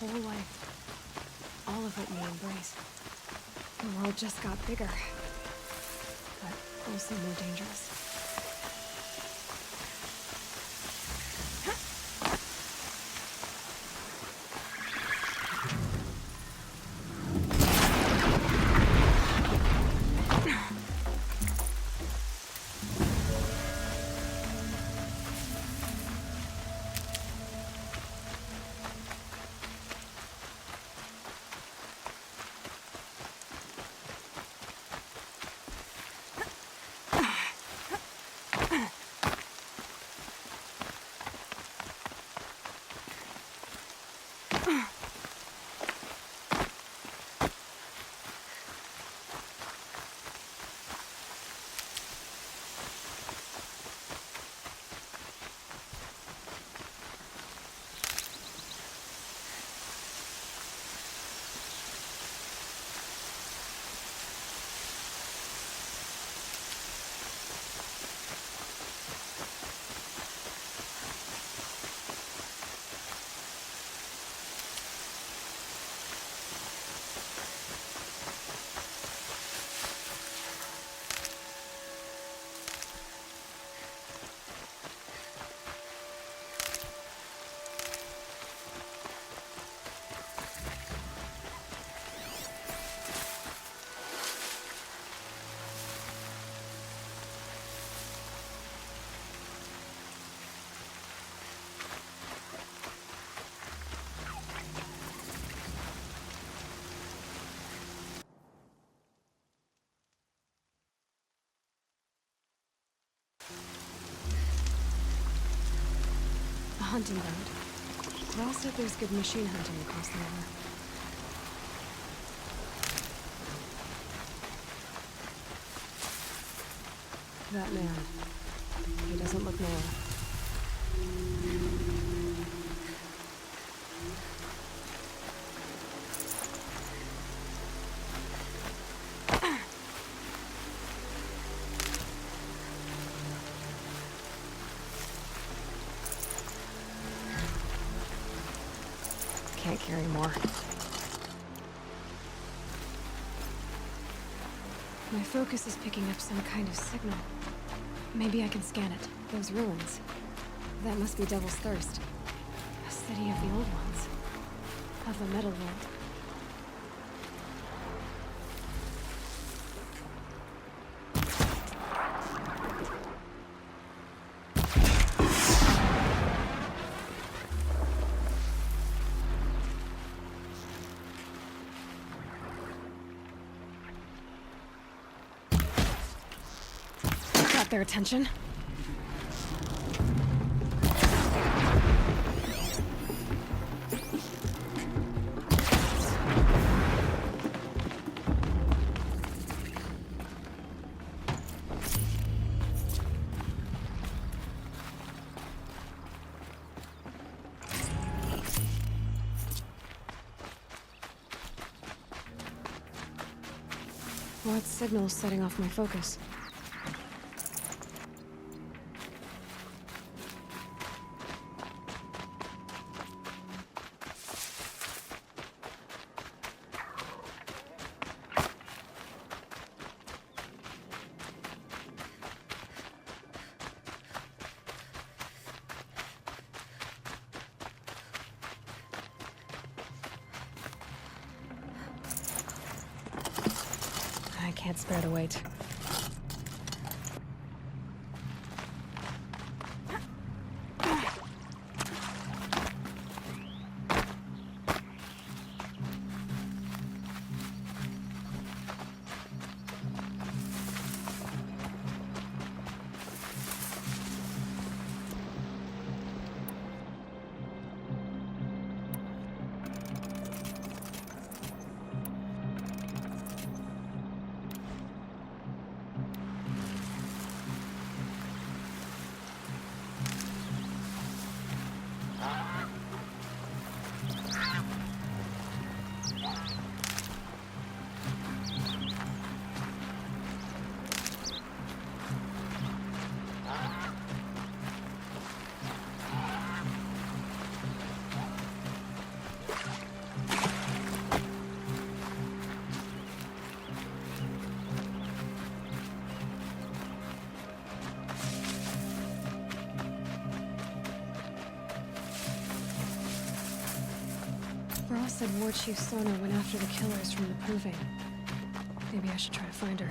whole life. All of it we embrace. The world just got bigger, but also more dangerous. A hunting ground. Ross said there's good machine hunting across the river. That man. He doesn't look normal. Can't carry more. My focus is picking up some kind of signal. Maybe I can scan it. Those ruins. That must be Devil's Thirst. A city of the old ones. Of the Metal World. Got their attention. What signal's setting off my focus? I can't spare the weight. Brawl said War Chief Sona went after the killers from the Proving. Maybe I should try to find her.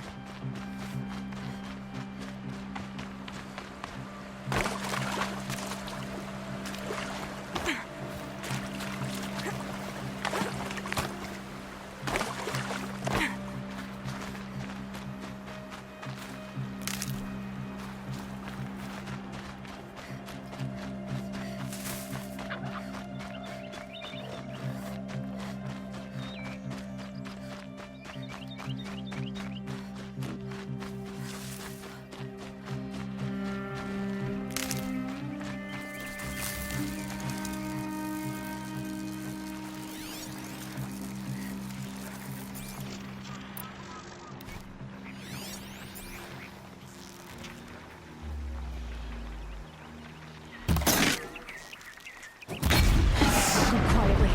Go quietly.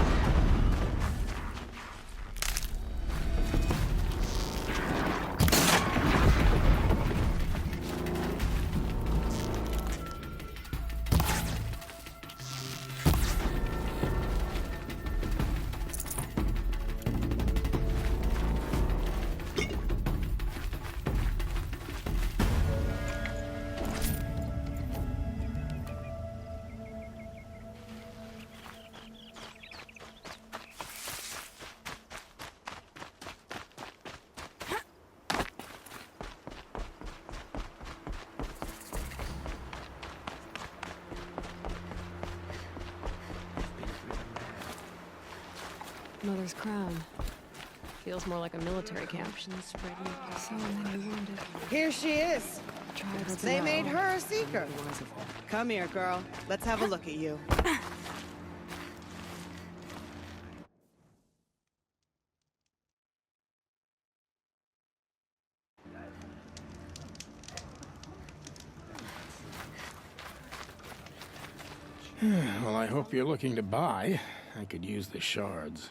Mother's crown. Feels more like a military camp. So many wounded. Here she is. Tribes They made her a seeker. wise of her. Come here, girl. Let's have a look at you. Well, I hope you're looking to buy. I could use the shards.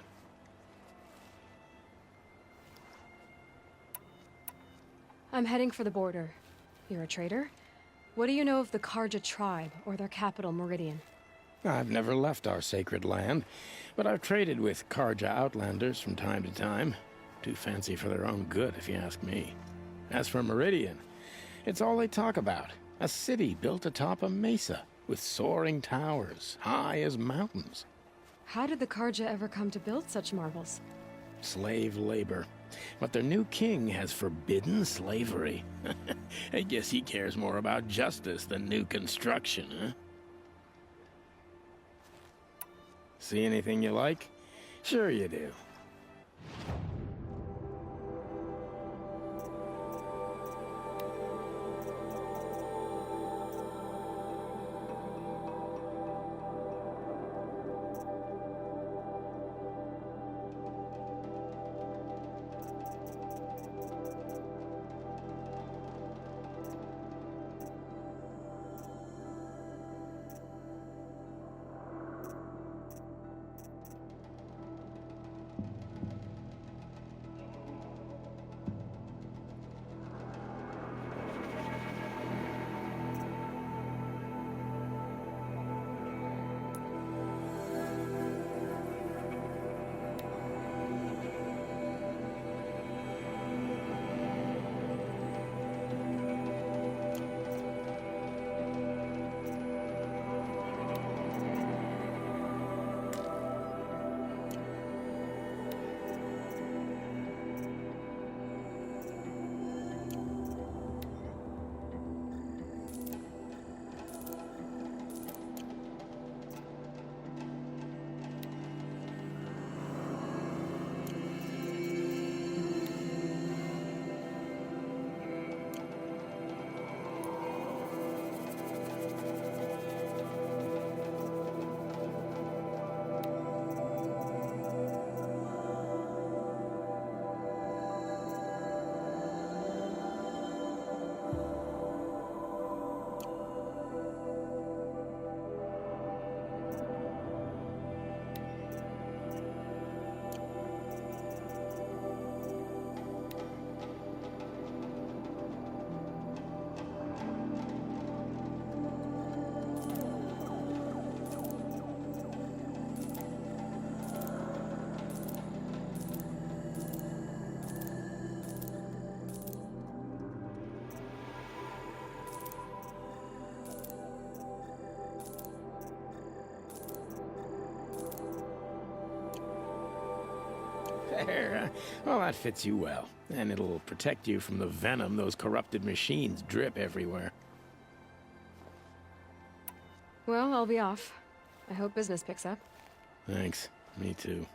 I'm heading for the border. You're a trader? What do you know of the Carja tribe, or their capital, Meridian? I've never left our sacred land, but I've traded with Carja outlanders from time to time. Too fancy for their own good, if you ask me. As for Meridian, it's all they talk about. A city built atop a mesa, with soaring towers, high as mountains. How did the Carja ever come to build such marvels? Slave labor. But their new king has forbidden slavery. I guess he cares more about justice than new construction, huh? See anything you like? Sure you do. There. Well, that fits you well. And it'll protect you from the venom those corrupted machines drip everywhere. Well, I'll be off. I hope business picks up. Thanks. Me too.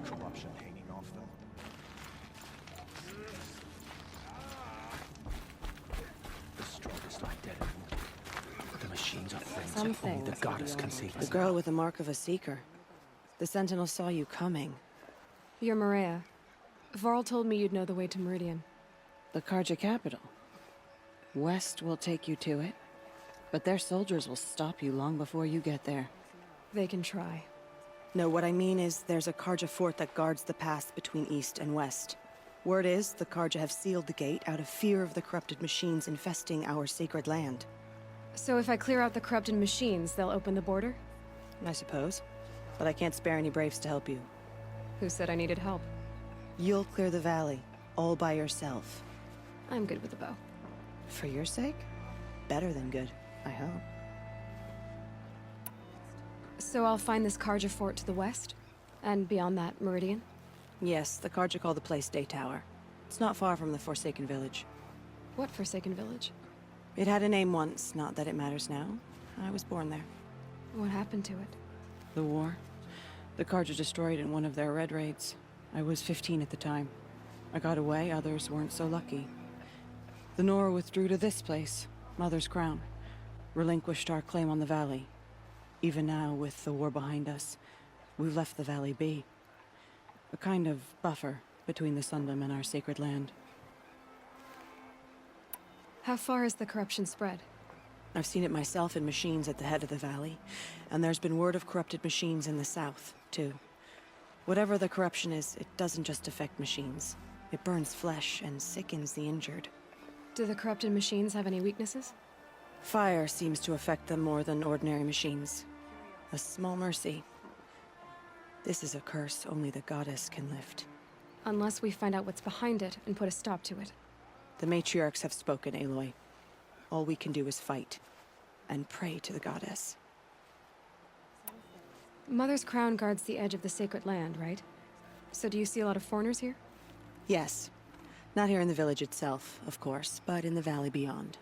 Corruption hanging off them. The strongest are dead. The machines are friends. Some Only the things goddess can save The us. girl with the mark of a seeker. The Sentinel saw you coming. You're Maria. Varl told me you'd know the way to Meridian. The Carja capital. West will take you to it, but their soldiers will stop you long before you get there. They can try. No, what I mean is there's a Carja fort that guards the pass between east and west. Word is the Carja have sealed the gate out of fear of the corrupted machines infesting our sacred land. So if I clear out the corrupted machines, they'll open the border? I suppose. But I can't spare any braves to help you. Who said I needed help? You'll clear the valley, all by yourself. I'm good with the bow. For your sake? Better than good, I hope. So I'll find this Carja fort to the west? And beyond that, Meridian? Yes, the Carja call the place Day Tower. It's not far from the Forsaken Village. What Forsaken Village? It had a name once, not that it matters now. I was born there. What happened to it? The war. The Carja destroyed in one of their red raids. I was 15 at the time. I got away, others weren't so lucky. The Nora withdrew to this place, Mother's Crown. Relinquished our claim on the valley. Even now, with the war behind us, we've left the valley be. A kind of buffer between the Sundom and our sacred land. How far has the corruption spread? I've seen it myself in machines at the head of the valley, and there's been word of corrupted machines in the south, too. Whatever the corruption is, it doesn't just affect machines. It burns flesh and sickens the injured. Do the corrupted machines have any weaknesses? Fire seems to affect them more than ordinary machines. A small mercy. This is a curse only the goddess can lift. Unless we find out what's behind it and put a stop to it. The matriarchs have spoken, Aloy. All we can do is fight. And pray to the goddess. Mother's Crown guards the edge of the sacred land, right? So do you see a lot of foreigners here? Yes. Not here in the village itself, of course, but in the valley beyond.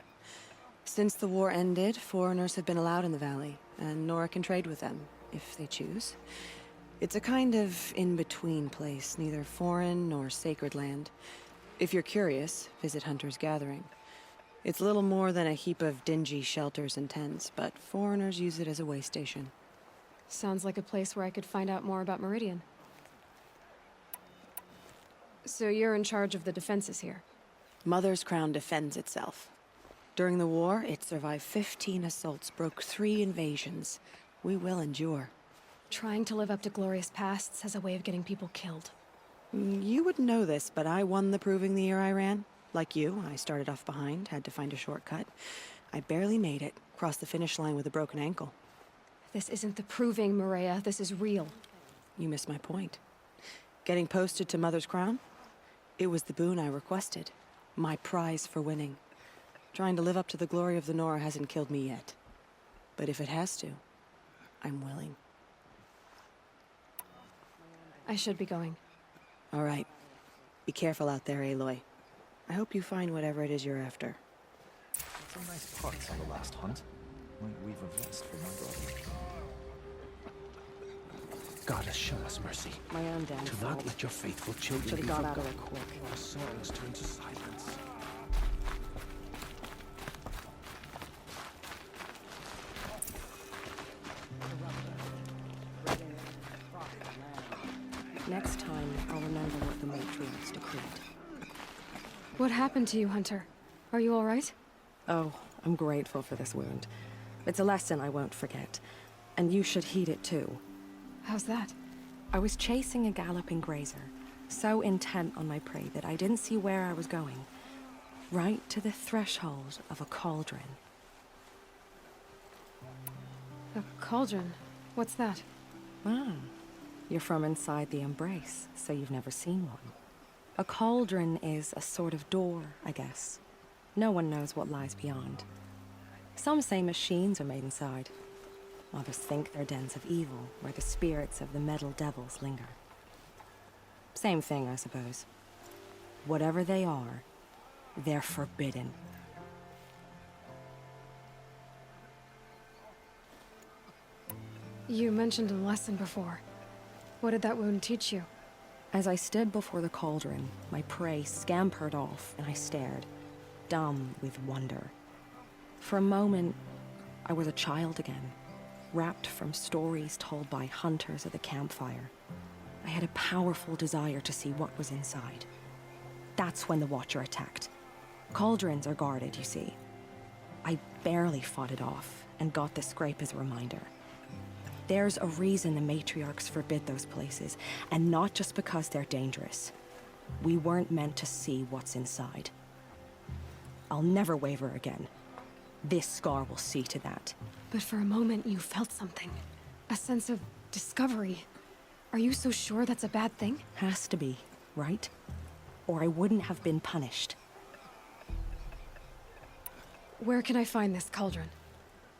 Since the war ended, foreigners have been allowed in the valley, and Nora can trade with them, if they choose. It's a kind of in-between place, neither foreign nor sacred land. If you're curious, visit Hunter's Gathering. It's little more than a heap of dingy shelters and tents, but foreigners use it as a way station. Sounds like a place where I could find out more about Meridian. So you're in charge of the defenses here? Mother's Crown defends itself. During the war, it survived 15 assaults, broke 3 invasions. We will endure. Trying to live up to glorious pasts has a way of getting people killed. You wouldn't know this, but I won the proving the year I ran. Like you, I started off behind, had to find a shortcut. I barely made it, crossed the finish line with a broken ankle. This isn't the proving, Maria. This is real. You missed my point. Getting posted to Mother's Crown? It was the boon I requested. My prize for winning. Trying to live up to the glory of the Nora hasn't killed me yet. But if it has to, I'm willing. I should be going. All right. Be careful out there, Aloy. I hope you find whatever it is you're after. Some nice parts on the last hunt. Might weave a vest for my brother. Goddess, show us mercy. My own damn Do fault. not let your faithful children Should've be got out of forgotten. there quick. Our songs turn to silence. Next time, I'll remember what the matriarchs decreed. What happened to you, Hunter? Are you all right? Oh, I'm grateful for this wound. It's a lesson I won't forget. And you should heed it too. How's that? I was chasing a galloping grazer, so intent on my prey that I didn't see where I was going. Right to the threshold of a cauldron. A cauldron? What's that? Ah, you're from inside the Embrace, so you've never seen one. A cauldron is a sort of door, I guess. No one knows what lies beyond. Some say machines are made inside. Others think they're dens of evil, where the spirits of the metal devils linger. Same thing, I suppose. Whatever they are, they're forbidden. You mentioned a lesson before. What did that wound teach you? As I stood before the cauldron, my prey scampered off, and I stared, dumb with wonder. For a moment, I was a child again, wrapped from stories told by hunters at the campfire. I had a powerful desire to see what was inside. That's when the Watcher attacked. Cauldrons are guarded, you see. I barely fought it off, and got the scrape as a reminder. There's a reason the matriarchs forbid those places, and not just because they're dangerous. We weren't meant to see what's inside. I'll never waver again. This scar will see to that. But for a moment, you felt something. A sense of discovery. Are you so sure that's a bad thing? Has to be, right? Or I wouldn't have been punished. Where can I find this cauldron?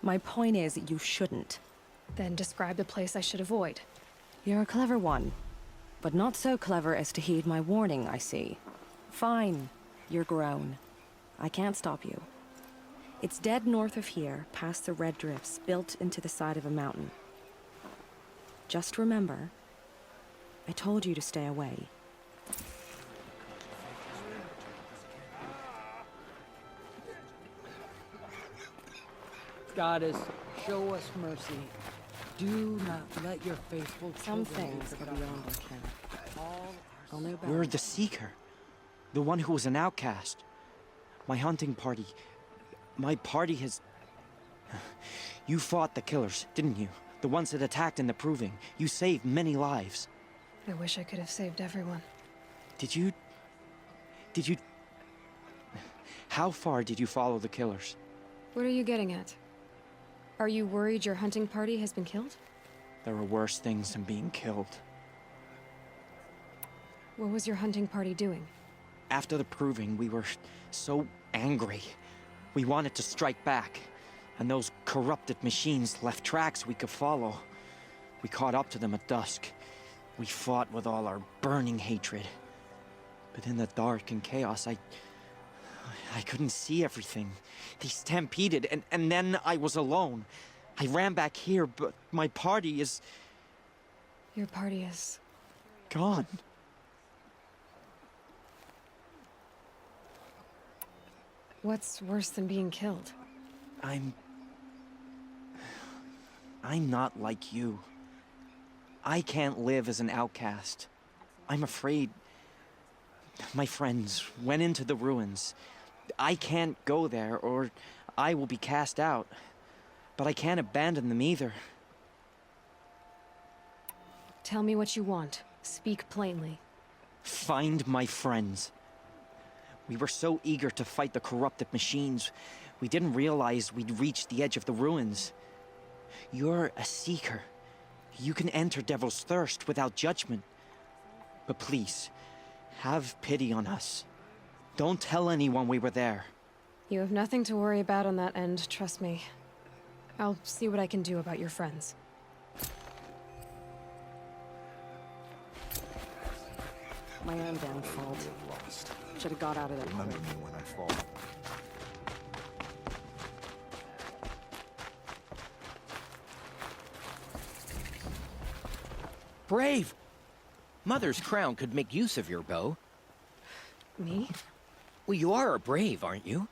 My point is, you shouldn't. Then describe the place I should avoid. You're a clever one. But not so clever as to heed my warning, I see. Fine. You're grown. I can't stop you. It's dead north of here, past the red drifts built into the side of a mountain. Just remember, I told you to stay away. Goddess, show us mercy. Do not let your faithful Some children be things are forgotten. beyond our ken. I'll know better. You're the Seeker. The one who was an outcast. My hunting party. My party has... You fought the killers, didn't you? The ones that attacked in the Proving. You saved many lives. I wish I could have saved everyone. Did you... How far did you follow the killers? What are you getting at? Are you worried your hunting party has been killed? There are worse things than being killed. What was your hunting party doing? After the Proving, we were so angry. We wanted to strike back. And those corrupted machines left tracks we could follow. We caught up to them at dusk. We fought with all our burning hatred. But in the dark and chaos, I couldn't see everything. They stampeded, and then I was alone. I ran back here, but my party is Your party is... gone. What's worse than being killed? I'm not like you. I can't live as an outcast. I'm afraid... My friends went into the ruins. I can't go there, or I will be cast out. But I can't abandon them either. Tell me what you want. Speak plainly. Find my friends. We were so eager to fight the corrupted machines, we didn't realize we'd reached the edge of the ruins. You're a seeker. You can enter Devil's Thirst without judgment. But please, have pity on us. Don't tell anyone we were there. You have nothing to worry about on that end, trust me. I'll see what I can do about your friends. My own damn fault. Should have got out of there. Remember me when I fall. Brave! Mother's crown could make use of your bow. Me? Well, you are a brave, aren't you?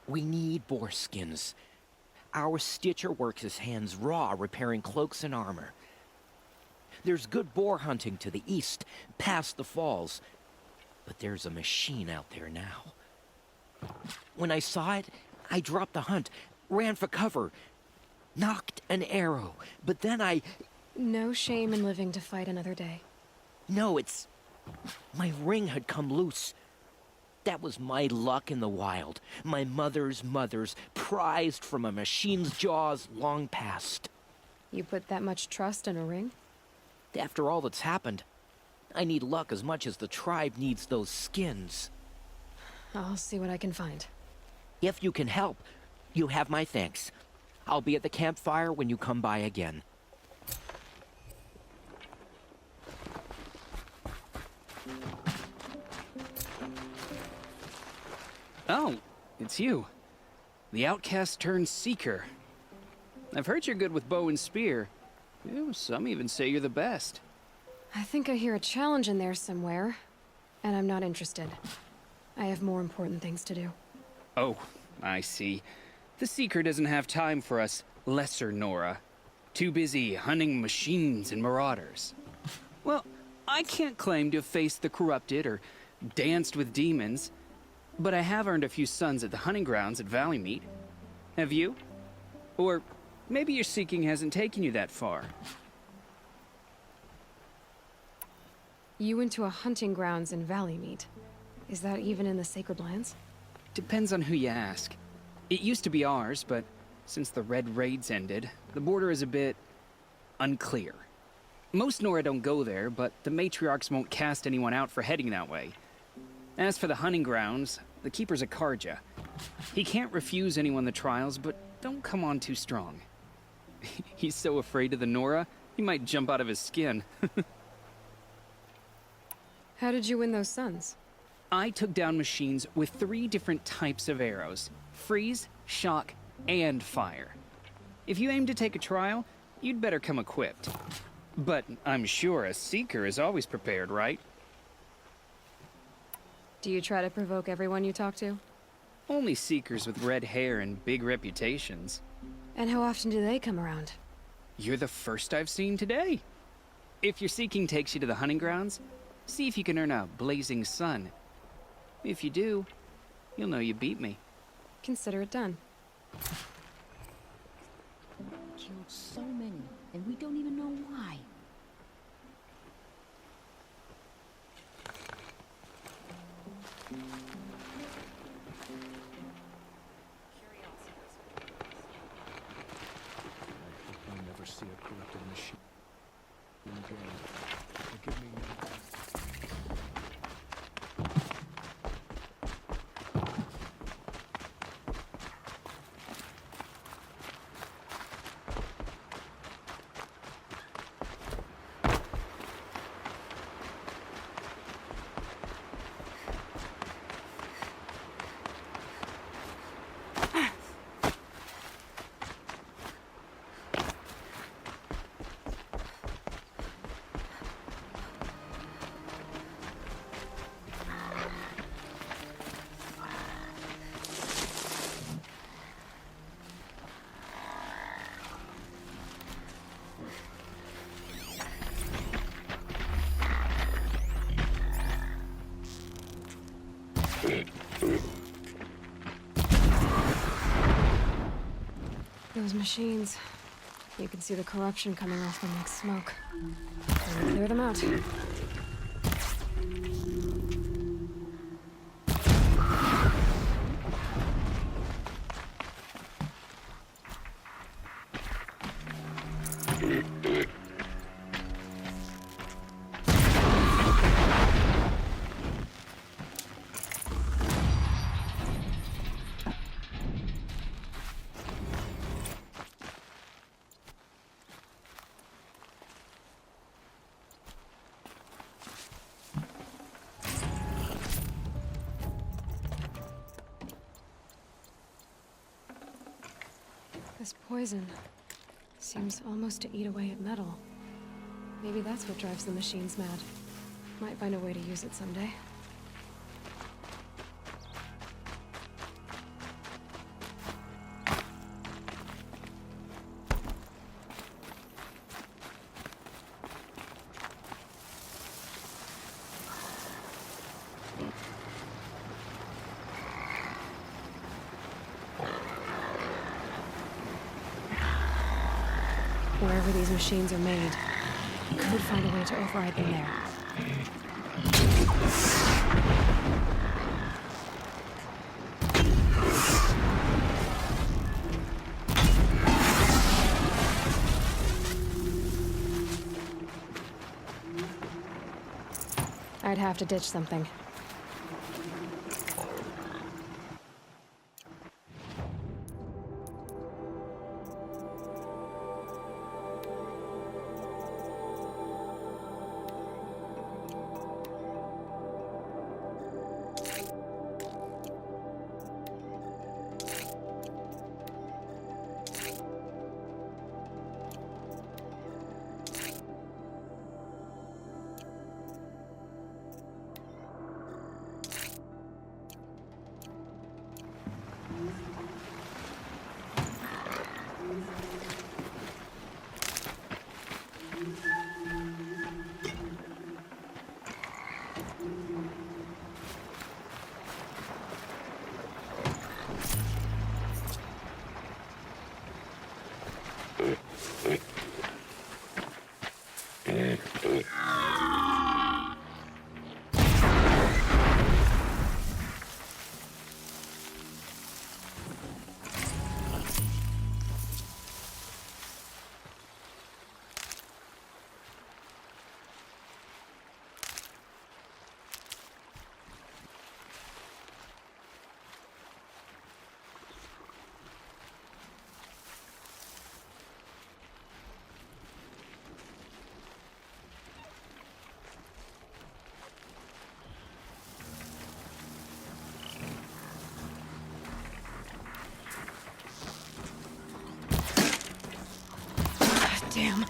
We need boar skins. Our Stitcher works his hands raw repairing cloaks and armor. There's good boar hunting to the east, past the falls. But there's a machine out there now. When I saw it, I dropped the hunt, ran for cover, knocked an arrow, but then I... No shame in living to fight another day. No, it's... my ring had come loose. That was my luck in the wild. My mother's prized from a machine's jaws long past. You put that much trust in a ring? After all that's happened, I need luck as much as the tribe needs those skins. I'll see what I can find. If you can help, you have my thanks. I'll be at the campfire when you come by again. Oh, it's you. The outcast turned seeker. I've heard you're good with bow and spear. Ew, some even say you're the best. I think I hear a challenge in there somewhere, and I'm not interested. I have more important things to do. Oh, I see. The Seeker doesn't have time for us lesser Nora. Too busy hunting machines and marauders. Well, I can't claim to have faced the corrupted or danced with demons, but I have earned a few sons at the hunting grounds at Valleymeet. Have you? Or maybe your seeking hasn't taken you that far. You went to a hunting grounds in Valleymeet. Is that even in the Sacred Lands? Depends on who you ask. It used to be ours, but since the Red Raids ended, the border is a bit unclear. Most Nora don't go there, but the matriarchs won't cast anyone out for heading that way. As for the hunting grounds, the keeper's a Karja. He can't refuse anyone the trials, but don't come on too strong. He's so afraid of the Nora, he might jump out of his skin. How did you win those sons? I took down machines with 3 different types of arrows: freeze, shock, and fire. If you aim to take a trial, you'd better come equipped. But I'm sure a seeker is always prepared, right? Do you try to provoke everyone you talk to? Only seekers with red hair and big reputations. And how often do they come around? You're the first I've seen today. If your seeking takes you to the hunting grounds, see if you can earn a blazing sun. If you do, you'll know you beat me. Consider it done. Killed so many, and we don't even know why. I'll never see a corrupted machine again. Forgive me now. Those machines. You can see the corruption coming off them like smoke. Time to clear them out. This poison seems almost to eat away at metal. Maybe that's what drives the machines mad. Might find a way to use it someday. Wherever these machines are made, you could find a way to override them there. I'd have to ditch something. Damn.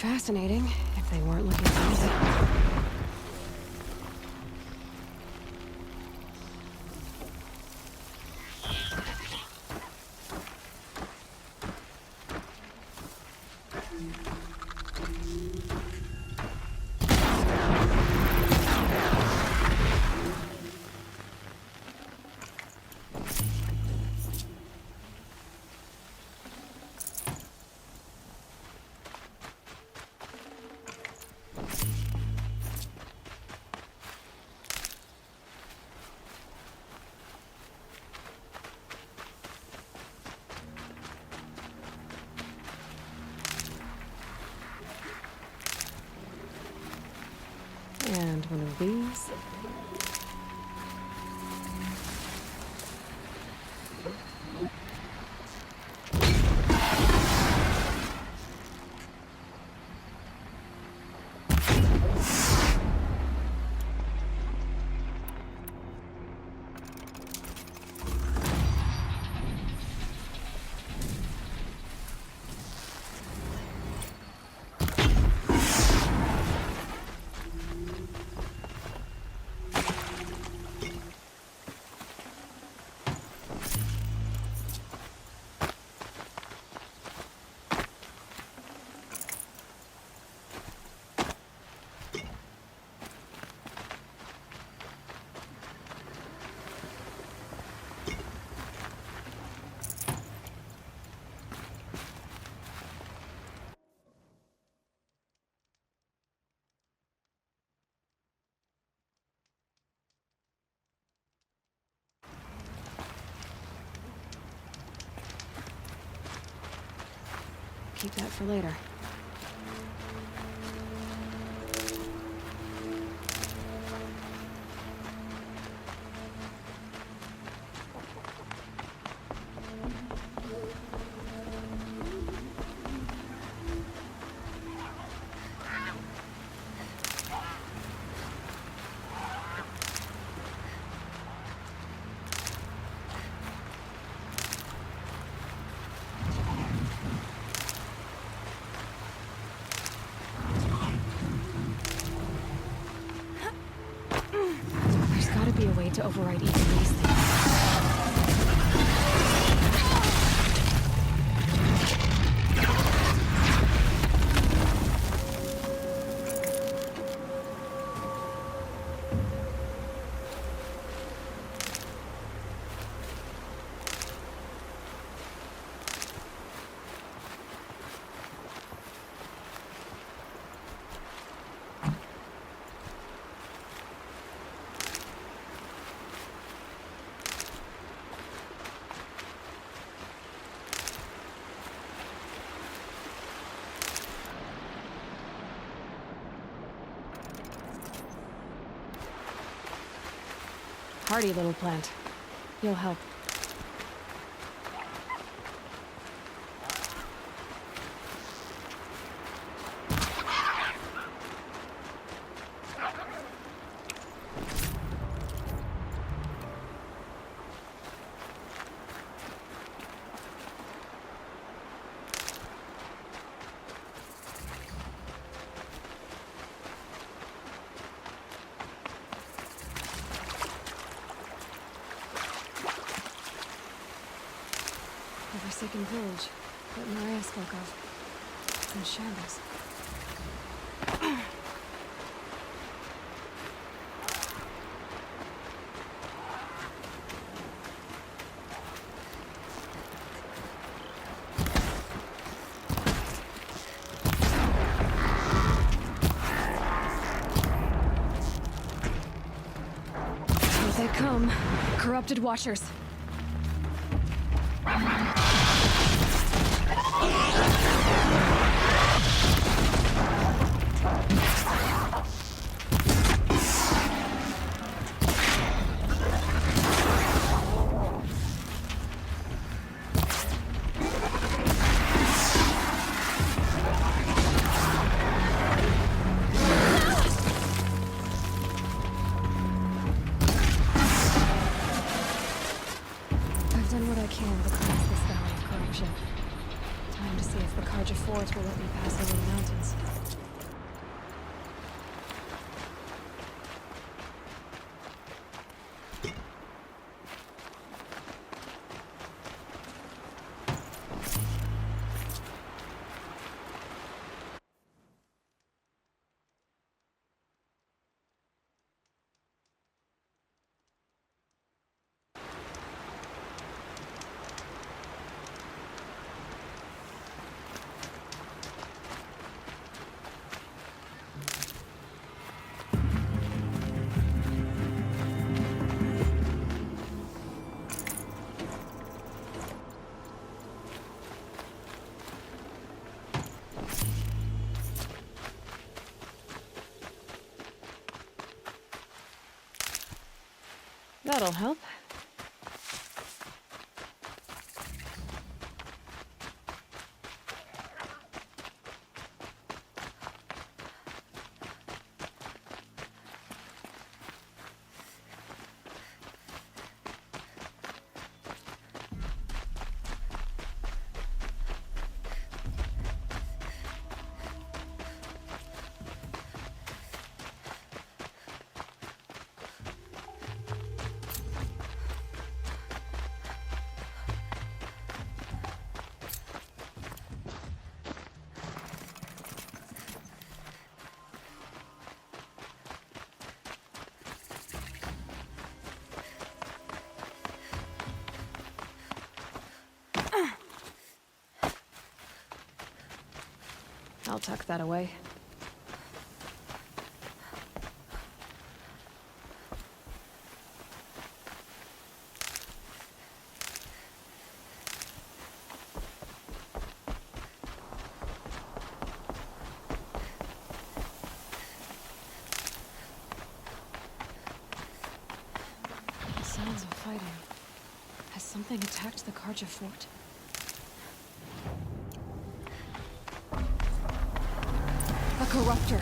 fascinating if they weren't looking crazy. And one of these. Keep that for later. There's gotta be a way to override each of these things. Hardy little plant. You'll help. The Forsaken Village that Maria spoke of. It's in shambles. Here they come. Corrupted Watchers. I've done what I can to cleanse this valley of corruption. Trying to see if the Karja Fort will let me pass over the mountains. That'll help. I'll tuck that away. Sounds of fighting. Has something attacked the Karja Fort? A corruptor.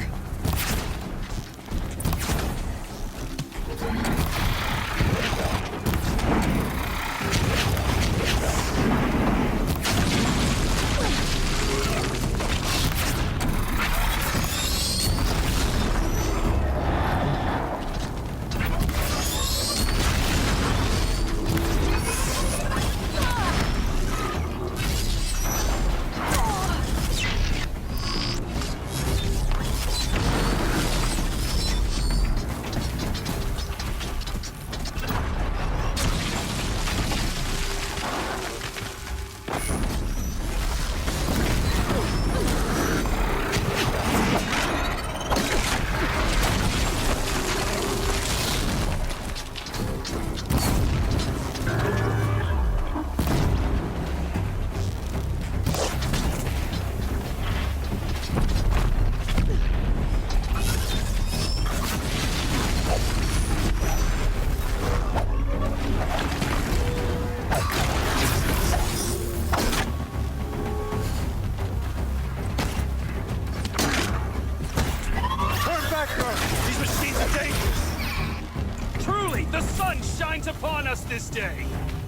Upon us this day.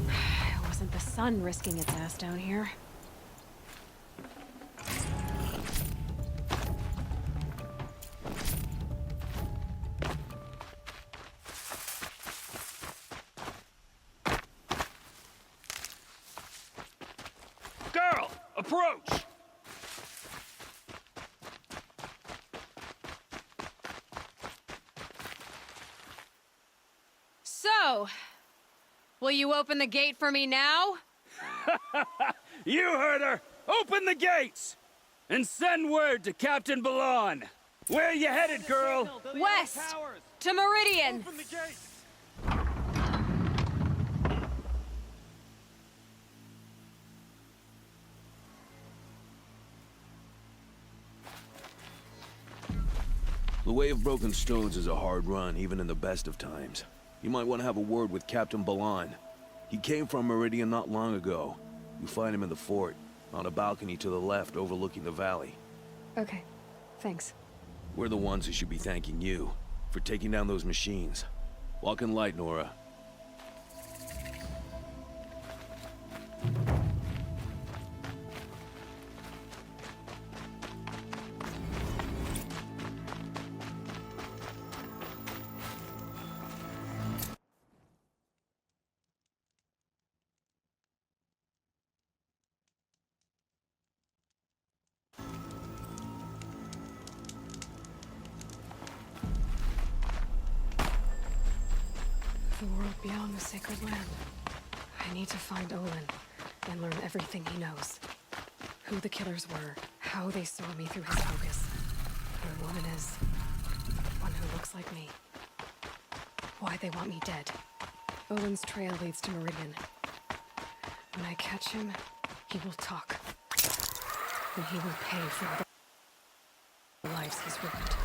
It wasn't the sun risking its ass down here. Girl, approach! So, will you open the gate for me now? You heard her! Open the gates! And send word to Captain Balan. Where you headed, girl? West! To Meridian! Open the gates! The Way of Broken Stones is a hard run, even in the best of times. You might want to have a word with Captain Balan. He came from Meridian not long ago. You find him in the fort, on a balcony to the left overlooking the valley. Okay, thanks. We're the ones who should be thanking you for taking down those machines. Walk in light, Nora. beyond the sacred land. I need to find Olin and learn everything he knows. Who the killers were, how they saw me through his focus. Who a woman is. One who looks like me. Why they want me dead. Olin's trail leads to Meridian. When I catch him, he will talk. And he will pay for the lives he's ruined.